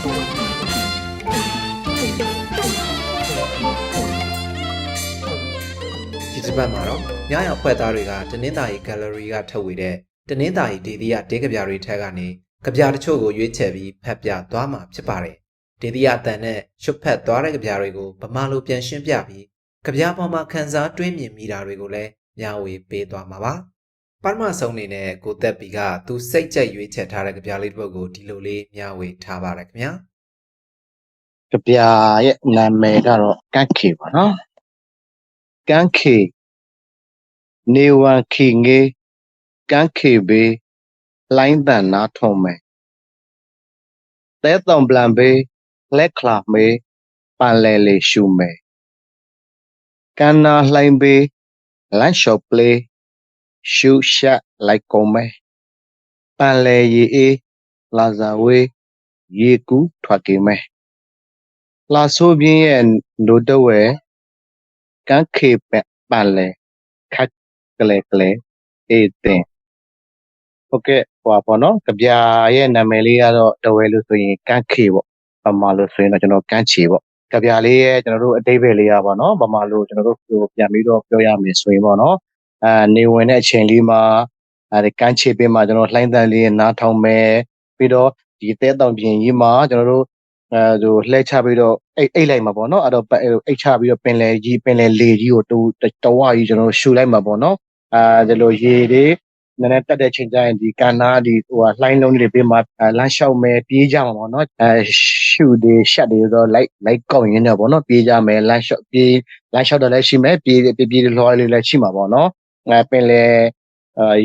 ဒီတစ်ပတ်မှာတော့ညရောက်ဖွဲ့သားတွေကတနင်္သာရီ gallery ကထုတ်ဝေတဲ့တနင်္သာရီဒေသရတေးကဗျာတွေထက်ကနေကဗျာတချို့ကိုရွေးချယ်ပြီးဖတ်ပြသွားမှာဖြစ်ပါတယ်။ဒေသရအတန်နဲ့ရွတ်ဖတ်သွားတဲ့ကဗျာတွေကိုဗမာလိုပြန်ရှင်းပြပြီးကဗျာပေါ်မှာခန်းစားတွင်းမြင်မိတာတွေကိုလည်းမျှဝေပေးသွားမှာပါ။ပထမဆုံးအနေနဲ့ကိုသက်ပီကသူစိတ်ကြိုက်ရွေးချယ်ထားတဲ့ကဗျာလေးတစ်ပုဒ်ကိုဒီလိုလေးမျှဝေထားပါရခင်ဗျာ။ကဗျာရဲ့နာမည်ကတော့ကန့်ခေပါနော်။ကန့်ခေနေဝန်ခေငေးကန့်ခေဘေးလိုင်းတန်နာထုံမယ်တဲတောင်ပလန်ဘေးလက်ခလာမေးပန်လဲလေရှူမယ်ကန္နာလှိုင်းဘေးလန့်ရှော့ပလေးရှူရှက်လိုက်ကုန်မယ်ပန်လဲရီအေးလာဇာဝေးရေကူးထွက်ကေမယ်လာဆိုးပြင်းရဲ့ဒိုတဝဲကန့်ခေပန်လဲခက်ကလေးကလေးအေးတင်ဟုတ်ကဲ့ဟောပေါ့နော်ကြပြရဲ့နာမည်လေးကတော့တဝဲလို့ဆိုရင်ကန့်ခေပေါ့ဗမာလို့ဆိုရင်တော့ကျွန်တော်ကန့်ချေပေါ့ကြပြလေးရဲ့ကျွန်တော်တို့အတိတ်ပဲလေးရပါနော်ဗမာလို့ကျွန်တော်တို့ပြန်ပြီးတော့ပြောရမယ်ဆိုရင်ပေါ့နော်နေဝင်တဲ့အချိန်လေးမှာကန့်ချေပေးမှာကျွန်တော်လှိုင်းတန်လေးနားထောင်မယ်ပြီးတော့ဒီတဲတောင်ပြင်ကြီးမှာကျွန်တော်တို့ဟိုလှဲချပြီးတော့အိတ်လိုက်မှာပေါ့နော်အဲ့တော့အိတ်ချပြီးတော့ပင်လေလေကြီးကိုတဝါကြီးကျွန်တော်ရှူလိုက်မှာပေါ့နော်ဒီလိုရေတွေနည်းနည်းတက်တဲ့ချိန်ကျရင်ဒီကန်နာဒီဟိုလှိုင်းလုံးတွေပေးမှာလမ်းလျှောက်မယ်ပြေးကြမှာပေါ့နော်ရှူတွေရှက်တွေတော့လိုက်ကောက်ရင်းတော့ပေါ့နော်ပြေးကြမယ်လမ်းလျှောက်တော့လည်းရှိမယ်ပြေးလွှားလေးလည်းရှိမှာပေါ့နော်ပင်လေ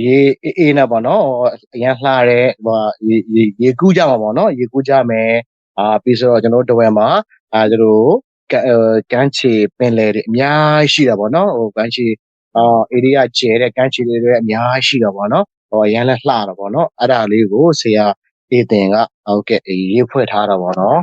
ရေအေးနေပါနော်အရန်လှတဲ့ဟိုရေကူးကြမှာပေါ့နော်ရေကူးကြမယ်ပြီးဆိုတော့ကျွန်တော်တို့တဝဲမှာသူတို့ကန်းချီပင်လေတွေအများရှိတာပေါ့နော်ဟိုကန်းချီarea ကျဲတဲ့ကန်းချီတွေလည်းအများရှိတာပေါ့နော်ဟိုရန်လည်းလှတာပေါ့နော်အဲ့ဒါလေးကိုဆရာအေးတင်ကဟုတ်ကဲ့ရေးဖွဲ့ထားတာပေါ့နော်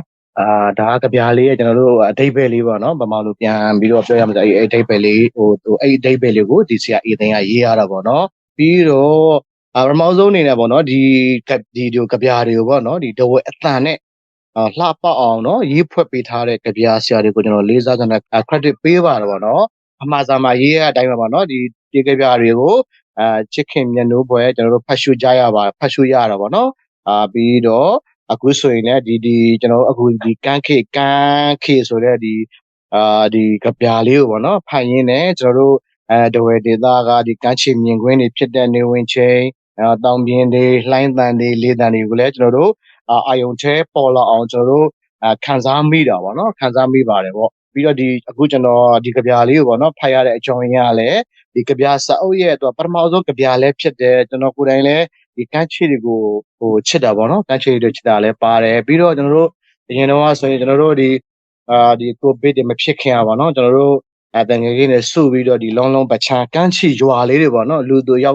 ဒါကဗျာလေးရဲ့ကျွန်တော်တို့အဓိပ္ပာယ်လေးပေါ့နော်ဗမာလိုပြန်ပြီးတော့ပြောရမှာဆိုအဲ့အဓိပ္ပာယ်လေးဟိုအဲ့အဓိပ္ပာယ်လေးကိုဒီဆရာအေးတင်ကရေးရတာပေါ့နော်ပြီးတော့ပထမဆုံးအနေနဲ့ပေါ့နော်ဒီကဗျာတွေကိုပေါ့နော်ဒီတဝဲအတန်နဲ့လှပအောင်နော်ရေးဖွဲ့ပေးထားတဲ့ကြပြဆရာတွေကိုကျွန်တော်လေးစားတဲ့ credit ပေးပါတယ်ပေါ့နော်အမှားစာမှာရေးရတဲ့အတိုင်းပါပေါ့နော်ဒီကြပြတွေကိုချစ်ခင်မျက်နှိုးပွဲကျွန်တော်တို့ဖတ်ရှုရတာပေါ့နော်ပြီးတော့အခုဆိုရင်လည်းဒီကျွန်တော်အခုဒီကန်းခေဆိုတဲ့ဒီကြပြလေးကိုပေါ့နော်ဖတ်ရင်းနဲ့ကျွန်တော်တို့တဝဲဒေသကဒီကန်းချီမြင်ကွင်းတွေဖြစ်တဲ့နေဝင်ချင်းတောင်ပြင်းတွေလှိုင်းတန်တွေလေတန်တွေကိုလည်းကျွန်တော်တို့အာယုံထဲပေါ်လာအောင်ကျွန်တော်တို့ခံစားမိတာပေါ့နော်ခံစားမိပါတယ်ပေါ့ပြီးတော့ဒီအခုကျွန်တော်ဒီကြပြလေးကိုပေါ့နော်ဖတ်ရတဲ့အကြောင်းရင်းကလည်းဒီကြပြစာအုပ်ရဲ့ပထမဆုံးကြပြလည်းဖြစ်တယ်ကျွန်တော်ကိုယ်တိုင်လည်းဒီကန်းချီတွေကိုဟိုချစ်တာပေါ့နော်ကန်းချီတွေချစ်တာလည်းပါတယ်ပြီးတော့ကျွန်တော်တို့အရင်တော့ဆိုရင်ကျွန်တော်တို့ဒီကိုဗစ်တွေမဖြစ်ခင်อ่ะပေါ့နော်ကျွန်တော်တို့တန်ငယ်ကြီးနဲ့စုပြီးတော့ဒီလုံးပချံကန်းချီရွာလေးတွေပေါ့နော်လူတို့ရော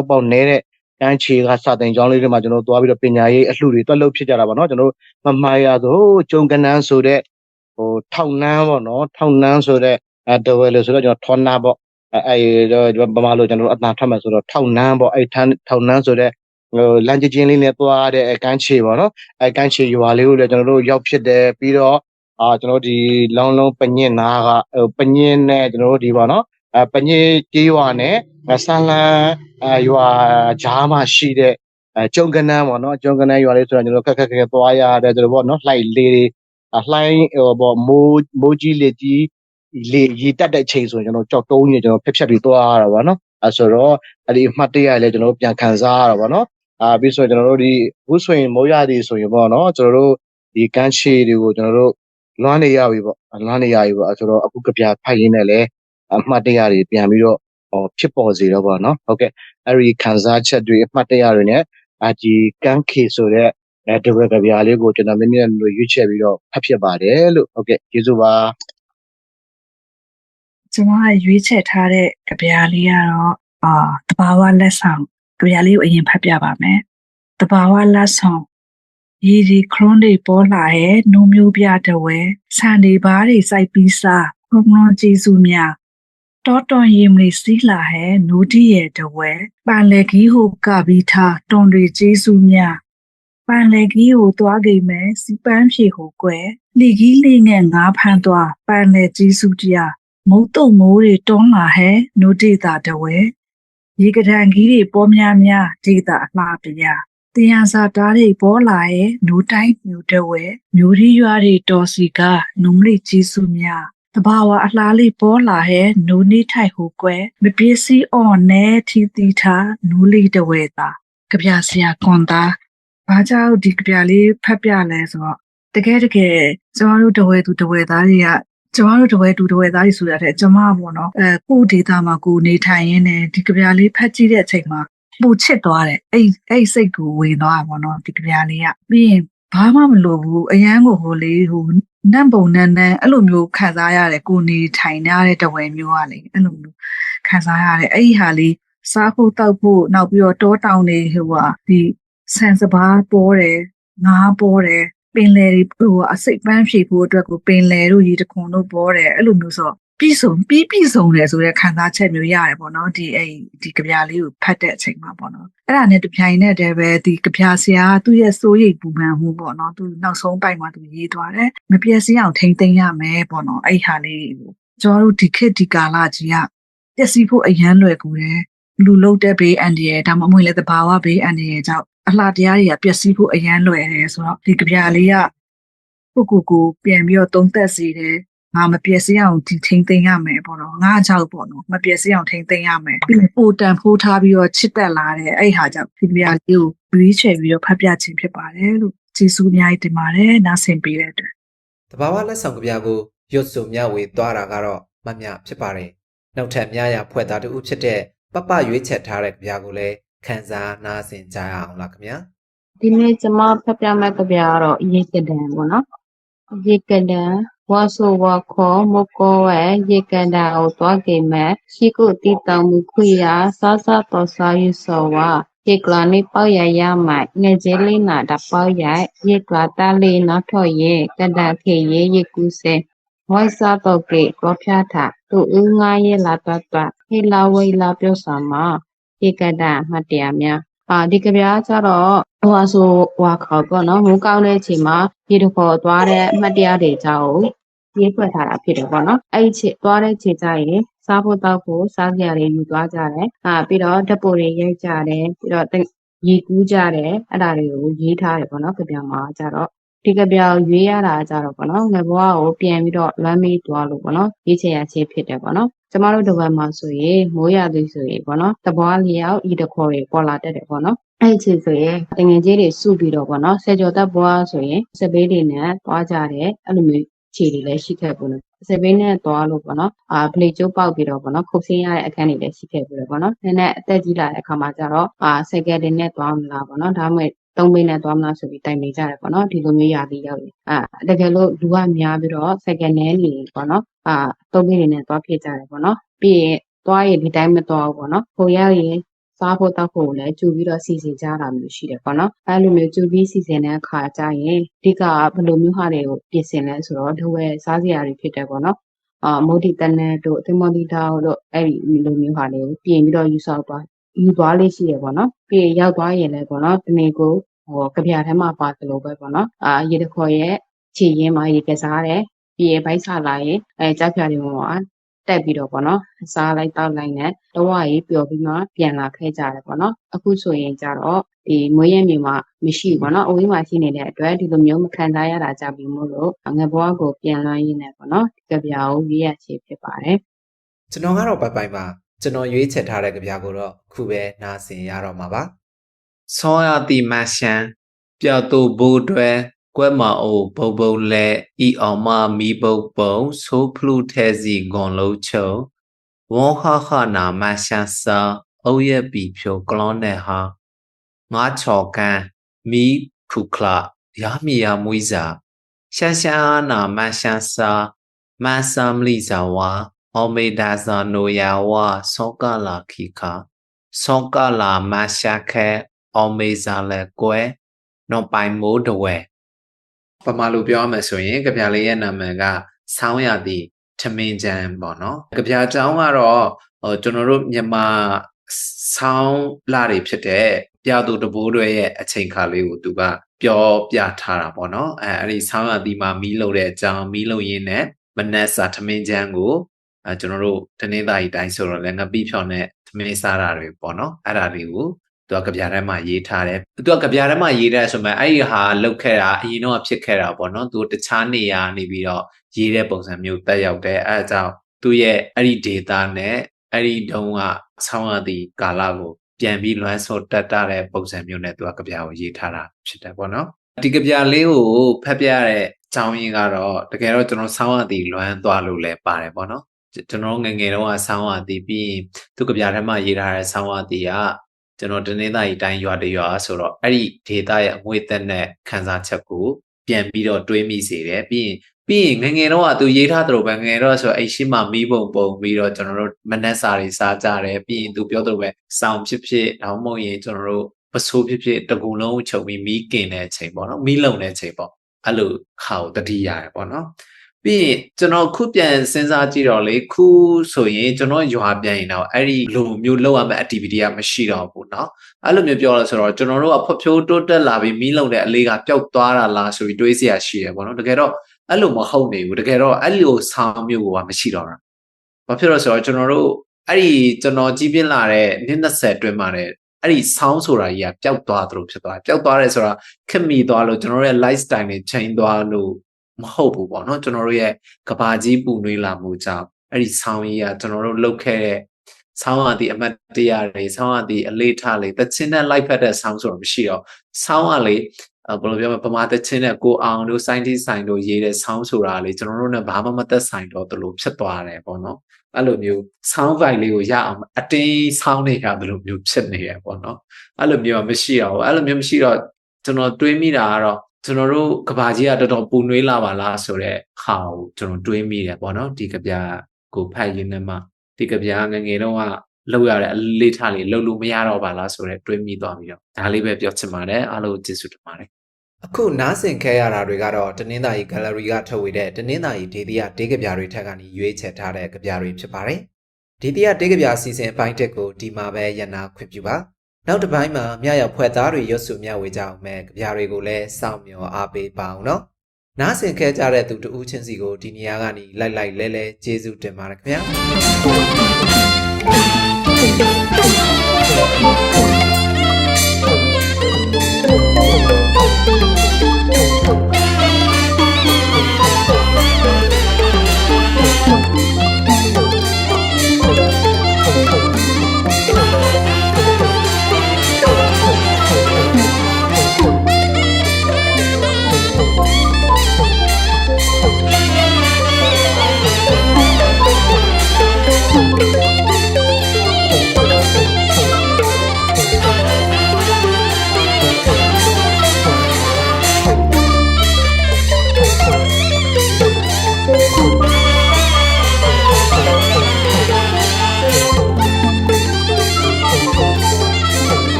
က်ပေါက်နေတဲ့ကန်းချီကစာတင်ကျောင်းလေးတွေမှာကျွန်တော်တို့သွားပြီးတော့ပညာရေးအလှူတွေတွက်လုပ်ဖြစ်ကြတာပေါ့နော်ကျွန်တော်တို့မမှားရဆိုကျုံကနန်းဆိုတဲ့ဟိုထောက်နန်းပေါ့နော်ထောက်နန်းဆိုတဲ့တဝဲလို့ဆိုတော့ကျွန်တော်ထောနာပေါ့ဗမာလိုကျွန်တော်တို့အတန်ထပ်မှဆိုတော့ထောက်နန်းပေါ့ထောက်နန်းဆိုတဲ့ဟိုလမ်းချင်းလေးနဲ့သွားတဲ့ကန်းချီပေါ့နော်ကန်းချီရွာလေးကိုလည်းကျွန်တော်တို့ရောက်ဖြစ်တယ်ပြီးတော့ကျွန်တော်ဒီလုံးပညင်နာကပညင်နဲ့ကျွန်တော်တို့ဒီပေါ့နော်ပညင်ကြေးရွာနဲ့ဆန်းလန်းရွာဂျားမှာရှိတဲ့ကျုံကနန်းပေါ့နော်ကျုံကနန်းရွာလေးဆိုတော့ကျွန်တော်ခက်သွားရတယ်ဆိုတော့ပေါ့နော်လှိုက်လေးတွေလှိုင်းပေါ့မိုးကြီးလေကြီးလေရီတက်တဲ့ချိန်ဆိုရင်ကျွန်တော်ကြောက်တုံးနေကျွန်တော်ဖြတ်ပြီးသွားရတာပေါ့နော်ဆိုတော့အဲ့ဒီအမှတ်တရလည်းကျွန်တော်ပြန်ခံစားရတာပေါ့နော်ပြီးဆိုကျွန်တော်တို့ဒီအခုဆိုရင်မိုးရသည်ဆိုရင်ပေါ့နော်ကျွန်တော်တို့ဒီကန်းချီတွေကိုကျွန်တော်တို့လွမ်းနေရပြီပေါ့ဆိုတော့အခုကြပြဖိုက်ရင်းနဲ့လည်းအမှတ်တရတွေပြန်ပြီးတော့ဖြစ်ပေါ်စေတော့ပေါ့နော်ဟုတ်ကဲ့အဲ့ဒီခံစားချက်တွေအမှတ်တရတွေနဲ့ဒီကန်းခေဆိုတဲ့တဝဲကြပြလေးကိုကျွန်တော်နည်းနည်းရွေးချယ်ပြီးတော့ဖတ်ဖြစ်ပါတယ်လို့ဟုတ်ကဲ့ကျေးဇူးပါကျွန်မရွေးချယ်ထားတဲ့ကြပြလေးကတော့တဘာဝလက်ဆောင်ကြပြလေးကိုအရင်ဖတ်ပြပါမယ်တဘာဝလက်ဆောင်ရည်ဒီခရွန်းတွေပေါ်လာရဲ့နုံမျိုးပြတဝဲဆန်တွေဘားတွေစိုက်ပြီးစားဘုံလုံးကျေးဇူးများတောတွန်ရင်မလေးစီးလာဟဲနူတီရဲ့တဝဲပန်လေကြီးဟိုကပြီးထားတွန်တွေကျေးဇူးများ ပန်လေကြီးကိုသွားကြည့်မယ်စီပန်းဖြေကိုကွယ်လီကြီးလေးငယ်ငါးဖမ်းသွားပန်လေကြီးစုတရားမုတ်တုံမိုးတွေတွန်းလာဟဲနုဒေတာတဝဲရေကဒံကြီးတွေပေါ်များများဒေတာအလှပြတရားစာတားတွေပေါ်လာရဲ့နူတိုင်းမျိုးတဝဲမျိုးရီရွာတွေတော်စီကနုံလေးကြီးစုများတဘာဝအလားလေးပေါ်လာဟဲနူနေထိုက်ဟိုကွယ်မပစ္စည်းအော်နဲထီတီထားနူလေးတဝဲတာကြပြဆရာကွန်တာဘာကြောင့်ဒီကြပြလေးဖတ်ပြလဲဆိုတော့တကယ်ကျမတို့တဝဲသူတဝဲသားတွေကကျမတို့တဝဲသူတဝဲသားတွေဆိုရတဲ့ကျမပေါ့နော်ကိုဒေတာမှာကိုနေထိုင်ရင်းနဲ့ဒီကြပြလေးဖတ်ကြည့်တဲ့အချိန်မှာပူချစ်သွားတယ်အဲ့စိတ်ကိုဝင်သွားတာပေါ့နော်ဒီကြပြလေးကပြီးရင်ဘာမှမလိုဘူးအရန်ကိုဟိုလေးဟိုနန့်ပုံနန်းအဲ့လိုမျိုးခံစားရတယ်ကိုနေထိုင်ရတဲ့တဝဲမျိုးကလေအဲ့လိုမျိုးခံစားရတယ်အဲ့ဒီဟာလေးစားဖို့တောက်ဖို့နောက်ပြီးတော့တောတောင်တွေဟိုဟာဒီဆန်စပါးပေါ်တယ်ငါးပေါ်တယ်ပင်လယ်တွေဟိုအစိတ်ပန်းဖြေဖို့အတွက်ကိုပင်လယ်တို့ရေတခွန်တို့ပေါ်တယ်အဲ့လိုမျိုးဆိုပြီးဆုံးတယ်ဆိုတဲ့ခံစားချက်မျိုးရတယ်ပေါ့နော်ဒီကြပြလေးကိုဖတ်တဲ့အချိန်မှာပေါ့နော်အဲ့ဒါနဲ့တပြိုင်နက်တည်းပဲဒီကြပြဆရာသူ့ရဲ့စိုးရိမ်ပူပန်မှုပေါ့နော်သူနောက်ဆုံးပိုက်မှာသူရေးသွားတယ်မပြည့်စည်အောင်ထိမ့်သိမ်းရမယ်ပေါ့နော်အဲ့ဟာလေးကိုကျွန်တော်တို့ဒီခေတ်ဒီကာလကြီးကပျက်စီးဖို့အရန်လွယ်ကူတယ်လူလုံးတဲ့ဘေးအန္တရာယ်ဒါမှမဟုတ်လည်းသဘာဝဘေးအန္တရာယ်ကြောင့်အလှတရားတွေကပျက်စီးဖို့အရန်လွယ်တယ်ဆိုတော့ဒီကြပြလေးကကိုပြန်ပြီးတော့သုံးသက်စေတယ်ငါမပျက်စီးအောင်ထိမ့်သိမ်းရမယ်ပေါ့နော်ငါကြောက်ပေါ့နော်မပျက်စီးအောင်ထိမ့်သိမ်းရမယ်ပြီးရင်ပိုတန်ဖိုးထားပြီးတော့ချစ်တက်လာတယ်အဲ့ဟာကြောင့်ဒီကြပြလေးကိုရွေးချယ်ပြီးတော့ဖတ်ပြခြင်းဖြစ်ပါတယ်လို့ကျေးဇူးအများကြီးတင်ပါတယ်နားဆင်ပေးတဲ့အတွက် တဘာဝလက်ဆောင်ကြပြကိုရွတ်ဆိုမျှဝေသွားတာကတော့မမျှဖြစ်ပါတယ်နောက်ထပ်များရဖွဲ့သားတူဖြစ်တဲ့ပပရွေးချက်ထားတဲ့ကြပြကိုလည်းခန်းစားနားဆင်ကြရအောင်လားခင်ဗျာဒီနေ့ကျမဖတ်ပြမယ့်ကြပြကတော့ရေကဒံပေါ့နော်ရေကဒံဝါဆိုဝါခေါ်မကောဝဲရေကဒံကိုသွားကြည့်မယ်ရှိကုတီတောင်မူခွေရစားတော်စားယူစောဝါရေကလာနေပေါ့ရမိုင်ငယ်ကျလေးနာတပေါ့ရေကလာတလေးနောက်ထော်ရေကဒံခေရေကူးစေဝိုက်စားတော့ကေကောဖျားထသူဦးငါရေလာတတ်ဟေလာဝေလာပြောစာမှာရေကဒံမှတ်တရားများဒီကြပြကျတော့ဟိုဆိုဟွာခေါ်ပေါ့နော်မိုးကောင်းတဲ့အချိန်မှာရေတခေါ်သွားတဲ့အမှတ်တရတွေကြောင့်ရေးဖွဲ့ထားတာဖြစ်တယ်ပေါ့နော်အဲ့ဒီသွားတဲ့ခြေကြရင်စားဖို့တောက်ဖို့စားကြရတယ်ယူသွားကြတယ်ပြီးတော့ဓပိုတွေရိုက်ကြတယ်ပြီးတော့ရေကူးကြတယ်အဲ့ဒါတွေကိုရေးထားတယ်ပေါ့နော်ကြပြမှာကျတော့ဒီကြပြကိုရွေးရတာကျတော့ပေါ့နော်ငဘွားကိုပြန်ပြီးတော့လမ်းမေးသွားလို့ပေါ့နော်ရေးချင်ရချင်းဖြစ်တယ်ပေါ့နော်ကျမတို့တစ်ဝက်မှာဆိုရင်မိုးရသည်ဆိုရင်ပေါ့နော်တပွားလျောက်ဤတခေါ်တွေပေါ်လာတတ်တယ်ပေါ့နော်အဲ့ဒီဆိုရင်တငယ်ချင်းတွေစုပြီးတော့ပေါ့နော်ဆယ်ကျော်သက်ဘွားဆိုရင်စပေးတွေနဲ့သွားကြတယ်အဲ့လိုမျိုးခြေတွေလည်းရှိခဲ့ဘူးလို့စပေးနဲ့သွားလို့ပေါ့နော်ပလေကျိုးပေါက်ပြီးတော့ပေါ့နော်ခုတ်ဆင်းရတဲ့အခန်းတွေလည်းရှိခဲ့ဘူးလို့ပေါ့နော်နည်းနည်းအသက်ကြီးလာတဲ့အခါမှာကျတော့စက်ကယ်တွေနဲ့သွားမလားပေါ့နော်ဒါမှမဟုတ်သုံးမိနဲ့သွားမလားဆိုပြီးတိုင်နေကြတယ်ပေါ့နော်ဒီလိုမျိုးရာသီရောက်ရင်တကယ်လို့လူကများပြီးတော့စက်ကယ်နဲ့နေပေါ့နော်သုံးမိတွေနဲ့သွားဖြစ်ကြတယ်ပေါ့နော်ပြီးရင်သွားရင်ဒီတိုင်းမသွားဘူးပေါ့နော်ဟိုရောက်ရင်စားဖို့တောက်ဖို့လည်းကြိုပြီးတော့စီစဉ်ကြတာမျိုးရှိတယ်ပေါ့နော်အဲလိုမျိုးကြိုပြီးစီစဉ်တဲ့အခါကျရင်အဓိကဘယ်လိုမျိုးဟာတွေကိုပြင်ဆင်လဲဆိုတော့ဒဝဲစားစရာတွေဖြစ်တယ်ပေါ့နော်မိုဒီတနက်တို့သင်္ဘောတီတာတို့အဲ့ဒီလိုမျိုးဟာတွေကိုပြင်ပြီးတော့ယူသွားလေးရှိတယ်ပေါ့နော်ပြီးရင်ရောက်သွားရင်လည်းပေါ့နော်ဒီနေ့ကိုကြပြထဲမှာပါတယ်လို့ပဲပေါ့နော်ရေတခေါ်ရဲ့ခြေရင်းမှာရေကစားတယ်ပြီးရင်ဘိုက်ဆလာရင်ကြောက်ဖြာတွေမှာတက်ပြီးတော့ပေါ့နော်စားလိုက်တောက်လိုက်နဲ့တော့ဝရေးပျော်ပြီးမှပြန်လာခဲ့ကြတယ်ပေါ့နော်အခုဆိုရင်ကြတော့ဒီမွေးရမြေမှာမရှိဘူးပေါ့နော်အဝေးမှာရှိနေတဲ့အတွက်ဒီလိုမျိုးမခံစားရတာကြပြီမို့လို့ငဘွားကိုပြန်လွှမ်းရင်းနဲ့ပေါ့နော်ဒီကြပြကိုရေးရချေဖြစ်ပါတယ်ကျွန်တော်ကတော့ပိုင်ပါကျွန်တော်ရွေးချယ်ထားတဲ့ကြပြကိုတော့ခုပဲနားဆင်ရတော့မှာပါဆောရတိမရှန်ပြောက်တူဘူတွေကွဲမအိုဘုံဘုံလဲဤအောင်မမီဘုံပုံဆိုးဖလူထဲစီဂွန်လုံးချုံဝေါခနာမရှန်စာအုပ်ရပြီဖြိုကလောနဲ့ဟာငါချော်ကန်မီခုခလာရမီယာမွေးစာရှာနာမရှန်စာမဆမ်လီဇာဝါအော်မေဒါဇာနိုယာဝါဆောကလာခိခါဆောကလာမရှာခဲအော်မေဇာလဲကွဲနော်ပိုင်မိုးတဝဲပမာလိုပြောရမယ်ဆိုရင်ကြပြလေးရဲ့နာမည်ကဆောင်းရသည်ထမင်းချမ်းပေါ့နော်ကြပြအကြောင်းကတော့ကျွန်တော်တို့မြန်မာဆောင်းလတွေဖြစ်တဲ့ပြသူတဘိုးတွေရဲ့အချိန်ခါလေးကိုသူက ပြောပြထားတာပေါ့နော်အဲ့ဒီဆောင်းရာသီမှာမီးလုံတဲ့အကြောင်းမီးလုံရင်းနဲ့မနက်စာထမင်းချမ်းကိုကျွန်တော်တို့တနင်္သာရီတိုင်းဆိုတော့လည်းငပိဖြော်နဲ့သမင်းစားတာတွေပေါ့နော်အဲ့ဒါတွေကိုသူကကြပြထဲမှာရေးထားတယ်သူကကြပြထဲမှာရေးတဲ့ဆိုမှအဲ့ဒီဟာလောက်ခဲ့တာအရင်တော့ဖြစ်ခဲ့တာပေါ့နော်သူတခြားနေရာနေပြီးတော့ရေးတဲ့ပုံစံမျိုးတက်ရောက်တယ်အဲ့ဒါကြောင့်သူရဲ့အဲ့ဒီ data နဲ့အဲ့ဒီတုန်းကဆောင်းရသည့်ကာလကိုပြန်ပြီးလွှမ်းဆော်တက်တဲ့ပုံစံမျိုးနဲ့သူကကြပြကိုရေးထားတာဖြစ်တယ်ပေါ့နော်ဒီကြပြလေးကိုဖတ်ပြရတဲ့အကြောင်းရင်းကတော့တကယ်တော့ကျွန်တော်ဆောင်းရသည့်လွှမ်းသွားလို့လည်းပါတယ်ပေါ့နော်ကျွန်တော်ငယ်ငယ်တုန်းကဆောင်းရသည်ပြီးသူကြပြထဲမှာရေးထားတဲ့ဆောင်းရသည်ကကျွန်တော်တနင်္သာရီတိုင်းရွာတရွာဆိုတော့အဲ့ဒီဒေတာရဲ့အငွေသက်နဲ့ခန်းစားချက်ကိုပြန်ပြီးတော့တွေးမိစေတယ်ပြီးရင်ငယ်ငယ်တုန်းကသူရေးထားသလိုပဲငယ်တော့ဆိုအဲ့ရှိမှမီးပုံပြီးတော့ကျွန်တော်တို့မနက်စာတွေစားကြတယ်ပြီးရင်သူပြောသလိုပဲစောင်ဖြစ်တောင်းမဟုတ်ရင်ကျွန်တော်တို့ပစိုးဖြစ်တကူလုံးချုပ်ပြီးမီးကင်တဲ့အချိန်ပေါ့နော်မီးလုံတဲ့အချိန်ပေါ့အဲ့လိုခါကိုတတိရတယ်ပေါ့နော်ပြီးရင်ကျွန်တော်ခုပြန်စဉ်းစားကြည့်တော့လေခုဆိုရင်ကျွန်တော်ရွာပြန်ရင်တော့အဲ့ဒီလိုမျိုးလောက်ရမယ့် activity ကမရှိတော့ဘူးเนาะအဲ့လိုမျိုးပြောလို့ဆိုတော့ကျွန်တော်တို့ကဖွံ့ဖြိုးတိုးတက်လာပြီးမီးလုံတဲ့အလေးကပျောက်သွားတာလားဆိုပြီးတွေးစရာရှိရပေါ့နော်တကယ်တော့အဲ့လိုမဟုတ်နေဘူးတကယ်တော့အဲ့လိုဆောင်းမျိုးကမရှိတော့တာဘာဖြစ်လို့ဆိုတော့ကျွန်တော်တို့အဲ့ဒီကျွန်တော်ကြီးပြင်းလာတဲ့နှစ်20အတွင်းမှာတဲ့အဲ့ဒီဆောင်းဆိုတာကြီးကပျောက်သွားသလိုဖြစ်သွားတယ်ပျောက်သွားတယ်ဆိုတာခက်မိသွားလို့ကျွန်တော်တို့ရဲ့ lifestyle တွေ change သွားလို့မဟုတ်ဘူးပေါ့နော်ကျွန်တော်တို့ရဲ့ကဘာကြီးပူနွေးလာမှုကြောင့်အဲ့ဒီဆောင်းကြီးကကျွန်တော်တို့လှုပ်ခဲ့တဲ့ဆောင်းရသည့်အမတ်တရားတွေဆောင်းရသည့်အလေးထားလေးတချင်းနဲ့လိုက်ဖက်တဲ့ဆောင်းဆိုတော့မရှိတော့ဆောင်းကလေဘယ်လိုပြောမလဲပမာတချင်းနဲ့ကိုအောင်တို့စိုင်းတီးဆိုင်တို့ရေးတဲ့ဆောင်းဆိုတာလေကျွန်တော်တို့နဲ့ဘာမှမသက်ဆိုင်တော့တလို့ဖြစ်သွားတယ်ပေါ့နော်အဲ့လိုမျိုးဆောင်းဖိုင်လေးကိုရအောင်အတင်းဆောင်းနေကြတယ်လို့မျိုးဖြစ်နေရပေါ့နော်အဲ့လိုမျိုးမရှိတော့အဲ့လိုမျိုးမရှိတော့ကျွန်တော်တွေးမိတာကတော့ကျွန်တော်တို့ကဘာကြီးကတော်တော်ပူနွေးလာပါလားဆိုတဲ့ဟာကိုကျွန်တော်တွေးမိတယ်ပေါ့နော်ဒီကဗျာကိုဖတ်ရင်းနဲ့မှဒီကဗျာငငယ်တော့ကလောက်ရတဲ့အလေးထားလေးလှုပ်လို့မရတော့ပါလားဆိုတဲ့တွေးမိသွားပြီးတော့ဒါလေးပဲပြောချင်ပါတယ်အားလုံးကျေးဇူးတင်ပါတယ်အခုနားဆင်ခဲ့ရတာတွေကတော့တနင်္သာရီ gallery ကထုတ်ဝေတဲ့တနင်္သာရီဒေသတေးကဗျာတွေထက်ကနေရွေးချယ်ထားတဲ့ကဗျာတွေဖြစ်ပါတယ်ဒေသတေးကဗျာအစီအစဉ်အပိုင်းတက်ကိုဒီမှာပဲရနာခွင့်ပြုပါနောက်တစ်ပိုင်းမှာမြရောက်ဖွဲ့သားတွေရွတ်စုမြဝေကြအောင်မဲ့ကြပြတွေကိုလည်းစောင့်မျှော်အားပေးပါအောင်နော်နားဆင်ခဲ့ကြတဲ့သူတဦးချင်းစီကိုဒီနေရာကနေလိုက်လဲကျေးဇူးတင်ပါတယ်ခင်ဗျာ